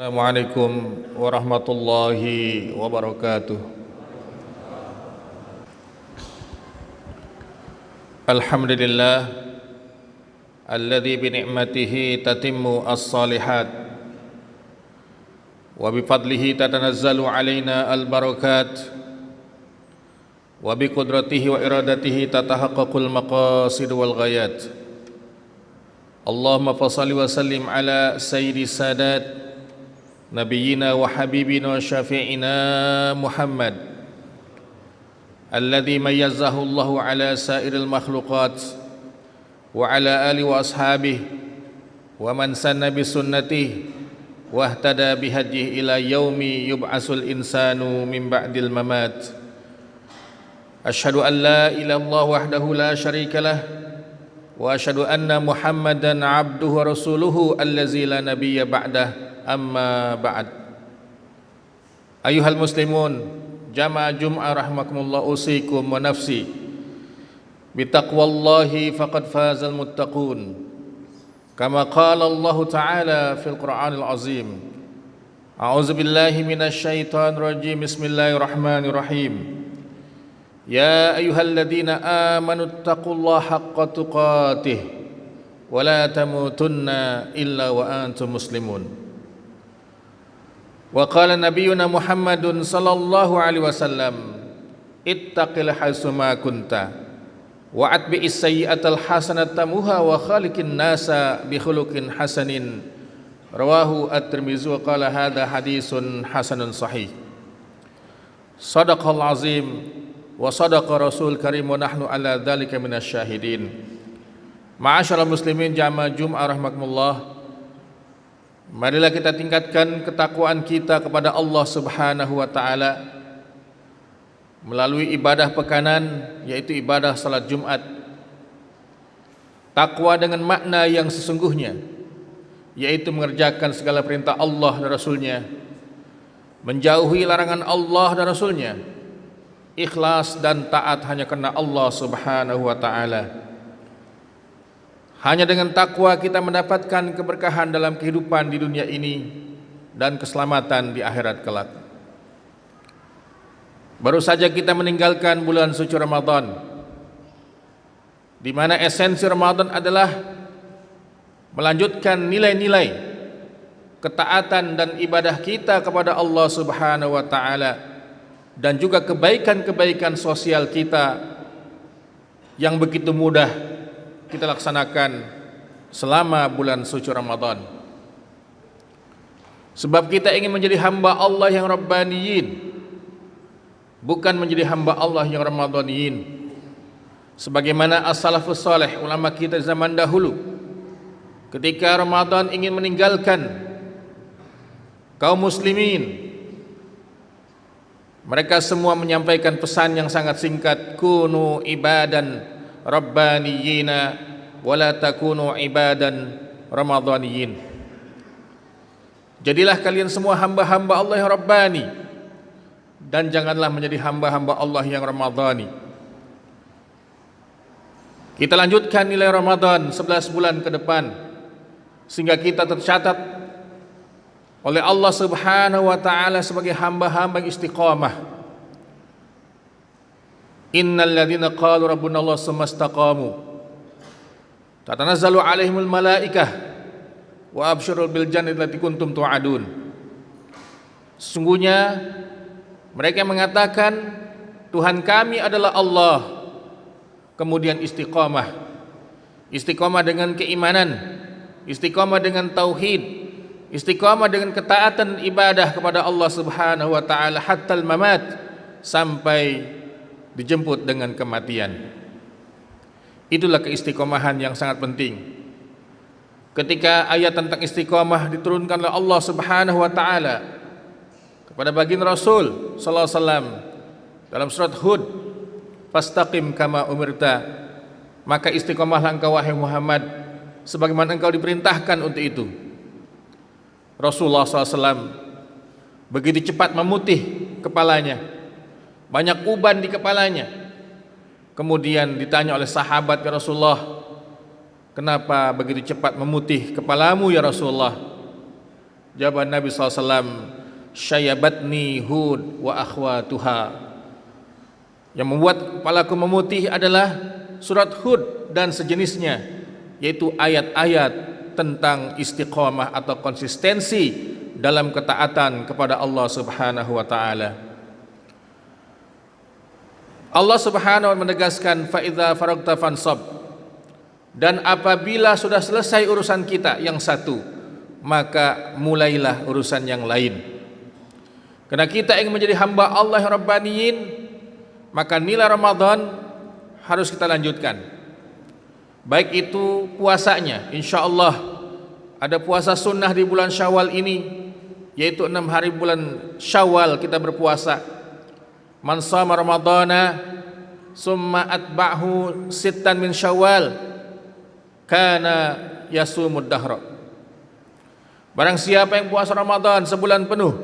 Assalamualaikum warahmatullahi wabarakatuh. Alhamdulillah alladzi bi ni'matihi tatimmu as-salihat wa bi fadlihi tatanazzalu alaina al-barakat wa bi qudratihi wa iradatihi tatahaqqaqul maqasid wal ghayat. Allahumma fassalli wa sallim ala sayyidi sadat نبينا وحبيبنا وشفيعنا محمد الذي ميزه الله على سائر المخلوقات وعلى آله وأصحابه ومن سن بسنته واهتدى بهديه إلى يوم يبعث الإنسان من بعد الممات. أشهد أن لا إله إلا الله وحده لا شريك له وأشهد أن محمدا عبده ورسوله الذي لا نبي بعده. Amma ba'd. Ayuhal muslimun, jamaah Jum'ah rahmakumullah, usikum wa nafsi bitaqwallahi faqad fazal muttaqun. Kama qala Allah Ta'ala fil Qur'anil Azim. A'udzu billahi minasy syaithanir rajim. Bismillahirrahmanirrahim. Ya ayyuhalladzina amanu taqullaha haqqa tuqatih wa la tamutunna illa wa antum muslimun. Wa qala nabiyuna Muhammadun sallallahu alaihi wasallam, ittaqil haitsuma kunta wa atbi'is sayyi'atal hasanata tamuha wa khaliqin nasa bi khuluqin hasanin. Rawahu at-Tirmidzi wa qala hadza hadisun hasanun sahih. Shadaqal azim wa sadaqa rasul karim wa nahnu ala dzalika minasy syahidin. Ma'asyiral muslimin jamaah Jum'ah rahmakumullah, marilah kita tingkatkan ketakwaan kita kepada Allah Subhanahu wa taala melalui ibadah pekanan, yaitu ibadah salat Jumat. Takwa dengan makna yang sesungguhnya, yaitu mengerjakan segala perintah Allah dan Rasulnya, menjauhi larangan Allah dan Rasulnya, ikhlas dan taat hanya karena Allah Subhanahu wa taala. Hanya dengan takwa kita mendapatkan keberkahan dalam kehidupan di dunia ini dan keselamatan di akhirat kelak. Baru saja kita meninggalkan bulan suci Ramadan, di mana esensi Ramadan adalah melanjutkan nilai-nilai ketaatan dan ibadah kita kepada Allah Subhanahu wa taala, dan juga kebaikan-kebaikan sosial kita yang begitu mudah kita laksanakan selama bulan suci Ramadan. Sebab kita ingin menjadi hamba Allah yang Rabbaniyin, bukan menjadi hamba Allah yang Ramadhaniyin. Sebagaimana as-salafus salih, ulama kita zaman dahulu, ketika Ramadan ingin meninggalkan kaum muslimin, mereka semua menyampaikan pesan yang sangat singkat, kunu ibadan rabbaniyina wala takunu ibadan ramadhaniyin. Jadilah kalian semua hamba-hamba Allah yang rabbani, dan janganlah menjadi hamba-hamba Allah yang ramadhani. Kita lanjutkan nilai Ramadan 11 bulan ke depan, sehingga kita tercatat oleh Allah Subhanahu wa taala sebagai hamba-hamba yang istiqamah. Innal ladzina qalu rabbuna Allah tsumma istaqamu tatanazzalu alaihimul malaikah wa absyirul bil jannati allati kuntum tu'adun. Sesungguhnya mereka yang mengatakan Tuhan kami adalah Allah, kemudian istiqamah. Istiqamah dengan keimanan, istiqamah dengan tauhid, istiqamah dengan ketaatan ibadah kepada Allah Subhanahu wa taala hatta al-mamat, sampai dijemput dengan kematian. Itulah keistiqomahan yang sangat penting. Ketika ayat tentang istiqomah diturunkan oleh Allah Subhanahu wa taala kepada baginda Rasul sallallahu alaihi wasallam dalam surat Hud, fastaqim kama umirta, maka istiqomahlah engkau wahai Muhammad sebagaimana engkau diperintahkan untuk itu. Rasulullah SAW begitu cepat memutih kepalanya, banyak uban di kepalanya. Kemudian ditanya oleh sahabat, ya Rasulullah, kenapa begitu cepat memutih kepalamu ya Rasulullah? Jawab Nabi SAW, syayabatni Hud wa akhwatuha. Yang membuat kepalaku memutih adalah surat Hud dan sejenisnya, yaitu ayat-ayat tentang istiqamah atau konsistensi dalam ketaatan kepada Allah Subhanahu wa taala. Allah Subhanahu wa taala menegaskan, fa idza faragta fansab, dan apabila sudah selesai urusan kita yang satu, maka mulailah urusan yang lain. Karena kita ingin menjadi hamba Allah yang Rabbaniyin, maka nilai Ramadan harus kita lanjutkan. Baik itu puasanya, insyaallah ada puasa sunnah di bulan Syawal ini, yaitu 6 hari bulan Syawal kita berpuasa. Man shama ramadhana summa atba'hu sittan min Syawal kana yasumud dahra. Barang siapa yang puasa Ramadan sebulan penuh,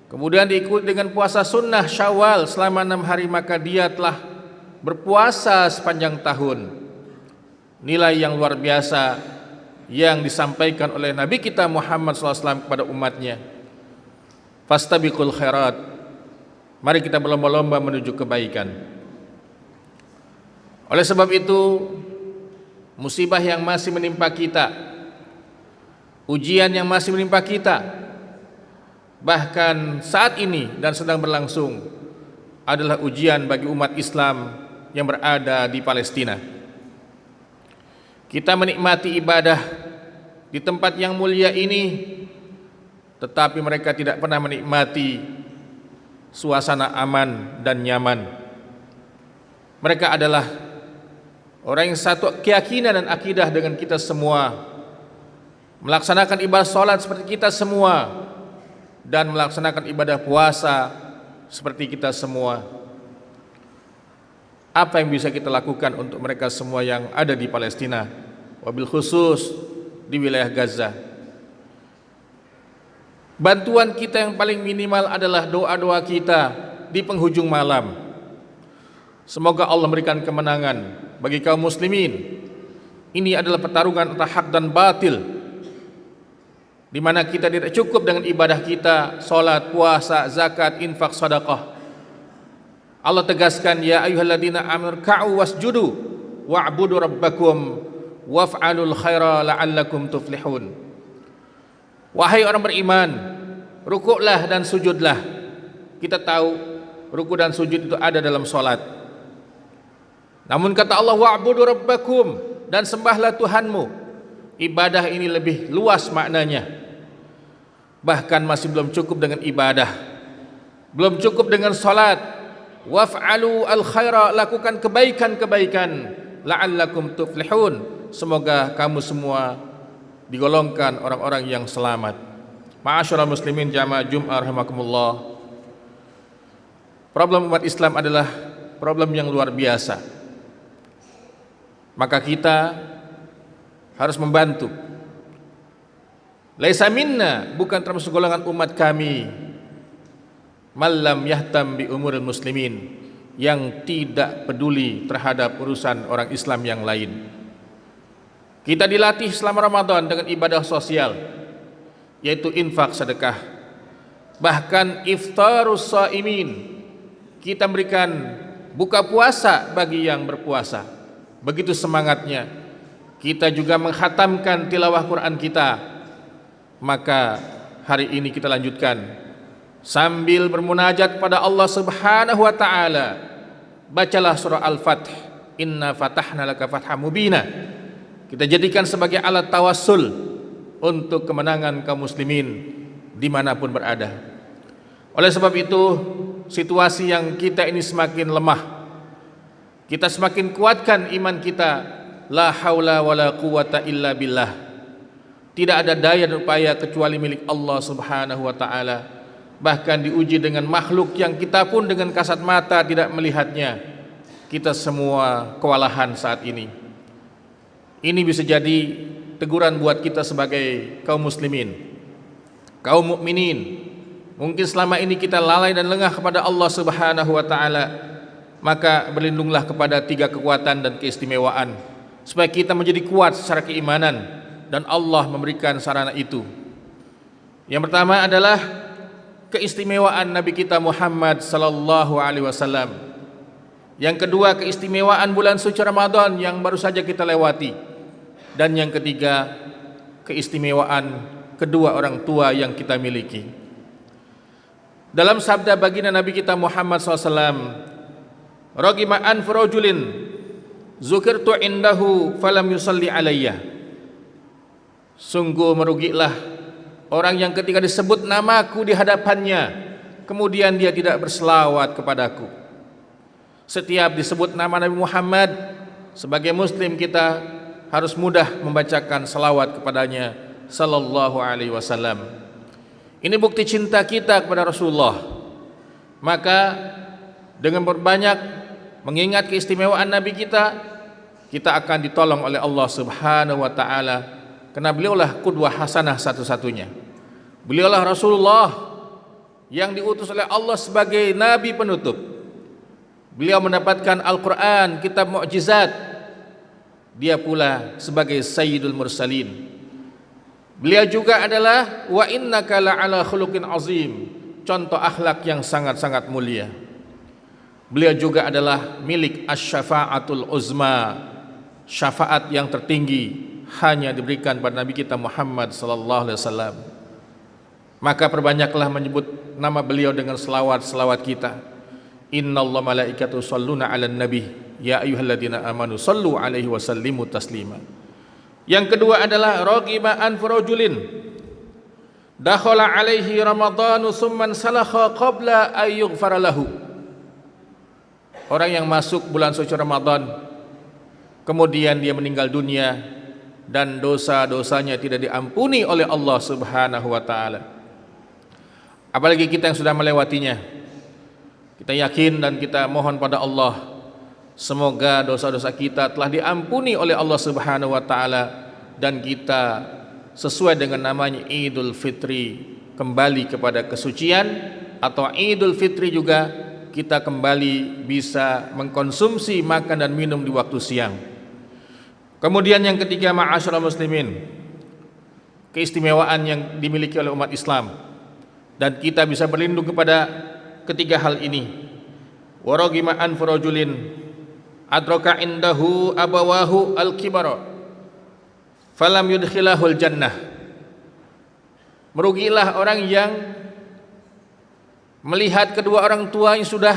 kemudian diikuti dengan puasa sunnah Syawal selama 6 hari, maka dia telah berpuasa sepanjang tahun. Nilai yang luar biasa yang disampaikan oleh Nabi kita Muhammad SAW kepada umatnya. Fastabiqul khairat, mari kita berlomba-lomba menuju kebaikan. Oleh sebab itu, musibah yang masih menimpa kita, ujian yang masih menimpa kita, bahkan saat ini dan sedang berlangsung, adalah ujian bagi umat Islam yang berada di Palestina. Kita menikmati ibadah di tempat yang mulia ini, tetapi mereka tidak pernah menikmati suasana aman dan nyaman. Mereka adalah orang yang satu keyakinan dan akidah dengan kita semua, melaksanakan ibadah sholat seperti kita semua, dan melaksanakan ibadah puasa seperti kita semua. Apa yang bisa kita lakukan untuk mereka semua yang ada di Palestina, wabil khusus di wilayah Gaza? Bantuan kita yang paling minimal adalah doa-doa kita di penghujung malam. Semoga Allah memberikan kemenangan bagi kaum muslimin. Ini adalah pertarungan antara hak dan batil, di mana kita tidak cukup dengan ibadah kita, salat, puasa, zakat, infak, sedekah. Allah tegaskan, ya ayyuhalladzina amanu ruk'u wasjudu wa'budu rabbakum waf'alul khaira la'allakum tuflihun. Wahai orang beriman, rukuklah dan sujudlah. Kita tahu rukuk dan sujud itu ada dalam salat. Namun kata Allah, wa'budu rabbakum, dan sembahlah Tuhanmu. Ibadah ini lebih luas maknanya. Bahkan masih belum cukup dengan ibadah, belum cukup dengan salat. Waf'alu al-khaira, lakukan kebaikan-kebaikan, la'allakum tuflihun, semoga kamu semua digolongkan orang-orang yang selamat. Ma'asyiral muslimin jamaah Jum'ah rahimakumullah. Problem umat Islam adalah problem yang luar biasa. Maka kita harus membantu. Laisa minna, bukan termasuk golongan umat kami, malam yahtam bi umuril muslimin, yang tidak peduli terhadap urusan orang Islam yang lain. Kita dilatih selama Ramadan dengan ibadah sosial, yaitu infak, sedekah. Bahkan iftarus shaimin, kita berikan buka puasa bagi yang berpuasa. Begitu semangatnya. Kita juga menghatamkan tilawah Quran kita. Maka hari ini kita lanjutkan sambil bermunajat kepada Allah Subhanahu wa taala. Bacalah surah Al-Fath, inna fatahna laka fatham mubina. Kita jadikan sebagai alat tawassul untuk kemenangan kaum muslimin dimanapun berada. Oleh sebab itu, situasi yang kita ini semakin lemah, kita semakin kuatkan iman kita. La haula wala quwata illa billah. Tidak ada daya dan upaya kecuali milik Allah Subhanahu wa taala. Bahkan diuji dengan makhluk yang kita pun dengan kasat mata tidak melihatnya. Kita semua kewalahan saat ini. Ini bisa jadi teguran buat kita sebagai kaum muslimin, kaum mukminin. Mungkin selama ini kita lalai dan lengah kepada Allah Subhanahu wa taala. Maka berlindunglah kepada 3 kekuatan dan keistimewaan, supaya kita menjadi kuat secara keimanan, dan Allah memberikan sarana itu. Yang pertama adalah keistimewaan Nabi kita Muhammad sallallahu alaihi wasallam. Yang kedua, keistimewaan bulan suci Ramadan yang baru saja kita lewati. Dan yang ketiga, keistimewaan kedua orang tua yang kita miliki. Dalam sabda baginda Nabi kita Muhammad SAW, "Ragima anfu rajulin zukirtu indahu falam yusalli alayya." Sungguh merugilah orang yang ketika disebut namaku di hadapannya, kemudian dia tidak berselawat kepadaku. Setiap disebut nama Nabi Muhammad, sebagai muslim kita harus mudah membacakan salawat kepadanya sallallahu alaihi wasallam. Ini bukti cinta kita kepada Rasulullah. Maka dengan berbanyak mengingat keistimewaan Nabi kita, kita akan ditolong oleh Allah Subhanahu wa taala, karena beliaulah qudwah hasanah satu-satunya. Beliaulah Rasulullah yang diutus oleh Allah sebagai nabi penutup. Beliau mendapatkan Al-Quran, kitab mukjizat. Dia pula sebagai Sayyidul Mursalin. Beliau juga adalah wa innaka la'ala khuluqin azim, contoh akhlak yang sangat-sangat mulia. Beliau juga adalah milik asy-syafa'atul uzma, syafaat yang tertinggi hanya diberikan pada Nabi kita Muhammad sallallahu alaihi wasallam. Maka perbanyaklah menyebut nama beliau dengan selawat-selawat kita. Innallaha malaikatu shalluna 'alan nabi ya ayyuhalladzina amanu shallu 'alaihi wa sallimu taslima. Yang kedua adalah ragima anfu rajulin dakhala 'alaihi ramadhanu tsumman salakha qabla ay yughfara lahu. Orang yang masuk bulan suci Ramadan kemudian dia meninggal dunia dan dosa-dosanya tidak diampuni oleh Allah Subhanahu wa taala. Apalagi kita yang sudah melewatinya. Kita yakin dan kita mohon pada Allah, semoga dosa-dosa kita telah diampuni oleh Allah Subhanahu wa taala dan kita sesuai dengan namanya Idul Fitri kembali kepada kesucian, atau Idul Fitri juga kita kembali bisa mengkonsumsi makan dan minum di waktu siang. Kemudian yang ketiga, ma'asyiral muslimin, keistimewaan yang dimiliki oleh umat Islam, dan kita bisa berlindung kepada ketiga hal ini. Waragima anfu rajulin adraka indahu abawahu al-kibara falam yudkhilahul jannah. Merugilah orang yang melihat kedua orang tua yang sudah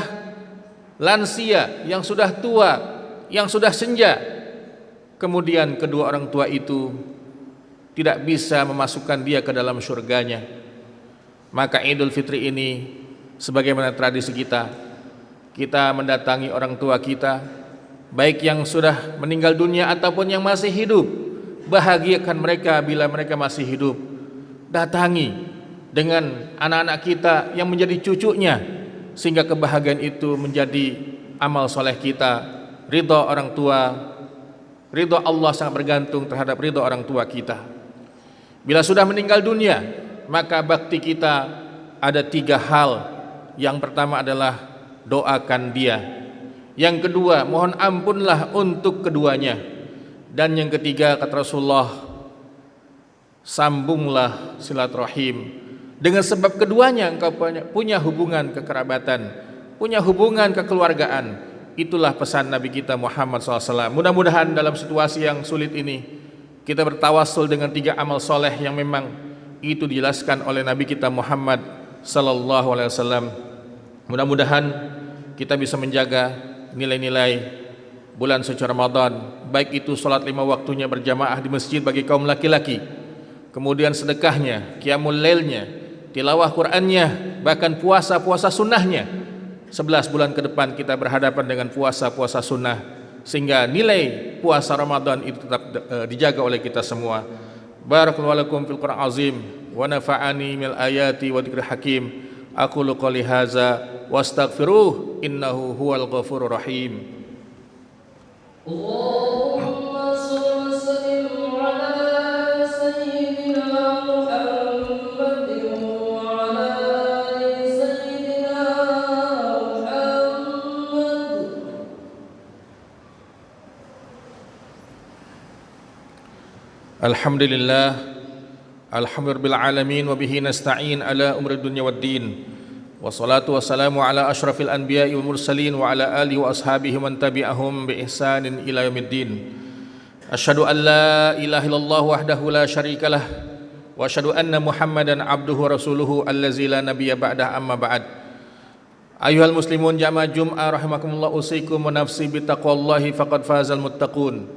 lansia, yang sudah tua, yang sudah senja, kemudian kedua orang tua itu tidak bisa memasukkan dia ke dalam surganya. Maka Idul Fitri ini sebagaimana tradisi kita mendatangi orang tua kita, baik yang sudah meninggal dunia ataupun yang masih hidup. Bahagiakan mereka bila mereka masih hidup. Datangi dengan anak-anak kita yang menjadi cucunya, sehingga kebahagiaan itu menjadi amal soleh kita. Ridha orang tua, ridha Allah sangat bergantung terhadap ridha orang tua kita. Bila sudah meninggal dunia, maka bakti kita ada tiga hal. Yang pertama adalah doakan dia. Yang kedua, mohon ampunlah untuk keduanya. Dan yang ketiga, kata Rasulullah, sambunglah silaturahim. Dengan sebab keduanya engkau punya hubungan kekerabatan, punya hubungan kekeluargaan. Itulah pesan Nabi kita Muhammad SAW. Mudah-mudahan dalam situasi yang sulit ini kita bertawassul dengan tiga amal soleh yang memang itu dijelaskan oleh Nabi kita Muhammad SAW. Mudah-mudahan kita bisa menjaga nilai-nilai bulan suci Ramadan, baik itu salat 5 waktunya berjamaah di masjid bagi kaum laki-laki, kemudian sedekahnya, qiyamul lailnya, tilawah Qur'annya, bahkan puasa-puasa sunnahnya. 11 bulan ke depan kita berhadapan dengan puasa-puasa sunnah, sehingga nilai puasa Ramadan itu tetap dijaga oleh kita semua. Barakallahu lakum fil Qur'an azim wa nafa'ani mil ayati wa dzikril hakim. Aqulu qouli hadza wastaghfiruh innahu huwal ghafurur rahim. Allahumma shalli wa sallim ala sayyidina Muhammadin wa ala ali sayyidina Muhammad. Alhamdulillah Alhamdulillahil alamin wa bihi nasta'in ala umri dunya waddin. Wassalatu wassalamu ala asyrafil anbiya'i wal mursalin wa ala alihi wa ashabihi man tabi'ahum bi ihsanin ila yaumiddin. Asyhadu an la ilaha illallah wahdahu la syarikalah wa asyhadu anna Muhammadan abduhu wa rasuluhu allazi la nabiyya ba'dah, amma ba'd. Ayuhal muslimun jamaah Jum'ah rahimakumullah, usikum wa nafsi bitaqwallahi faqad fazal muttaqun.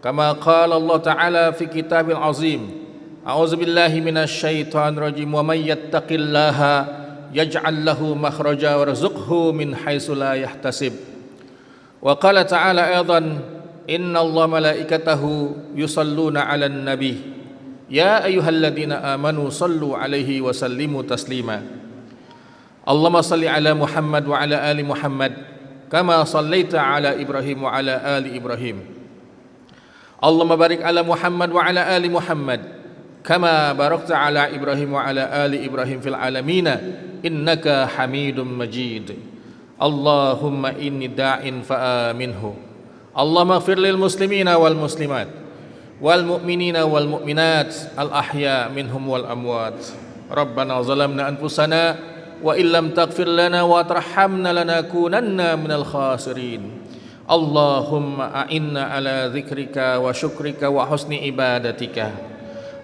Kama qala Allah Ta'ala fi kitabil azim. A'udzubillahi minasyaitonir rajim. Wa may yattaqillaha yaj'al lahu makhraja warzuqhu min haitsu la yahtasib. Wa qala ta'ala aidan, innallaha malaikatahu yusalluna 'alan nabi ya ayyuhalladzina amanu sallu 'alaihi wa sallimu taslima. Allahumma salli 'ala Muhammad wa 'ala ali Muhammad kama sallaita 'ala Ibrahim wa 'ala ali Ibrahim. Allahumma barik 'ala Muhammad wa 'ala ali Muhammad kama barakta 'ala Ibrahim wa 'ala ali Ibrahim fil alamin innaka Hamidum Majid. Allahumma inni da'in fa'aminhu. Allahumma ighfir lil muslimina wal muslimat wal mu'minina wal mu'minat al ahya minhum wal amwat. Rabbana zalamna anfusana wa illam taghfir lana wa tarhamna lanakunanna minal khasirin. Allahumma a'inna ala dzikrika wa syukrika wa husni ibadatika.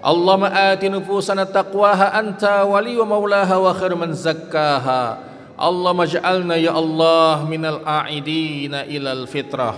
Allahumma ati nufusana taqwaha anta wali wa maulaha wa khairu man zakkaha. Allahumma ij'alna ya Allah minal a'idina ilal fitrah.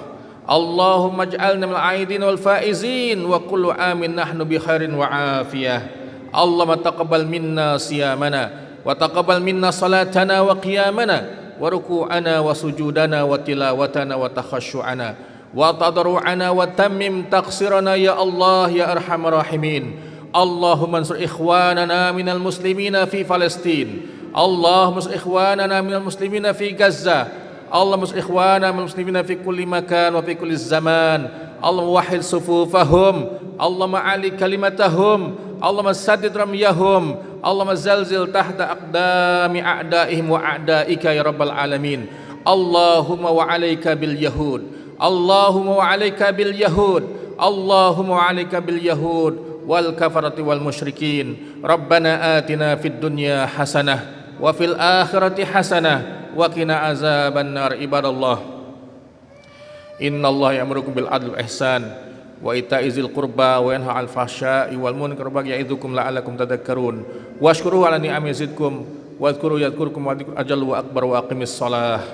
Allahumma ij'alna minal a'idin wal faizin wa kullu amin nahnu bi khairin wa afiyah. Allahumma taqabbal minna siyamana wa taqabbal minna salatana wa qiyamana wa ruku'ana wa sujudana wa tilawatana wa takhashu'ana wa tadarru'ana wa tammim taqsirana ya Allah ya arhamar rahimin. Allahumma ansur ikhwanana minal muslimina fi Palestin. Allahumma ansur ikhwanana minal muslimina fi Gaza. Allahumma ansur ikhwanana minal muslimina fi kulli makan wa fi kulli zaman. Allahumma wahhid sufufahum. Allahumma ali kalimatahum. Allahumma saddid ramyahum. Allahumma zalzil tahta aqdami a'daihim wa a'daika ya rabbal alamin. Allahumma wa alayka bil yahud. Allahumma wa alayka bil yahud. Allahumma wa alayka bil yahud wal kafarati wal musyrikin. Rabbana atina fid dunya hasanah wa fil akhirati hasanah wa qina azaban nar. Ibadallah, innallaha ya'murukum bil adli wal ihsan wa ita'i dzil qurba wa yanha 'anil fahsya'i wal munkari wa ya'idzukum la'allakum tadhakkarun. Washkuru ala ni'ami yazidkum wa dzkuru yadhkurkum wa dzikru ajal wa akbar wa aqimis shalah.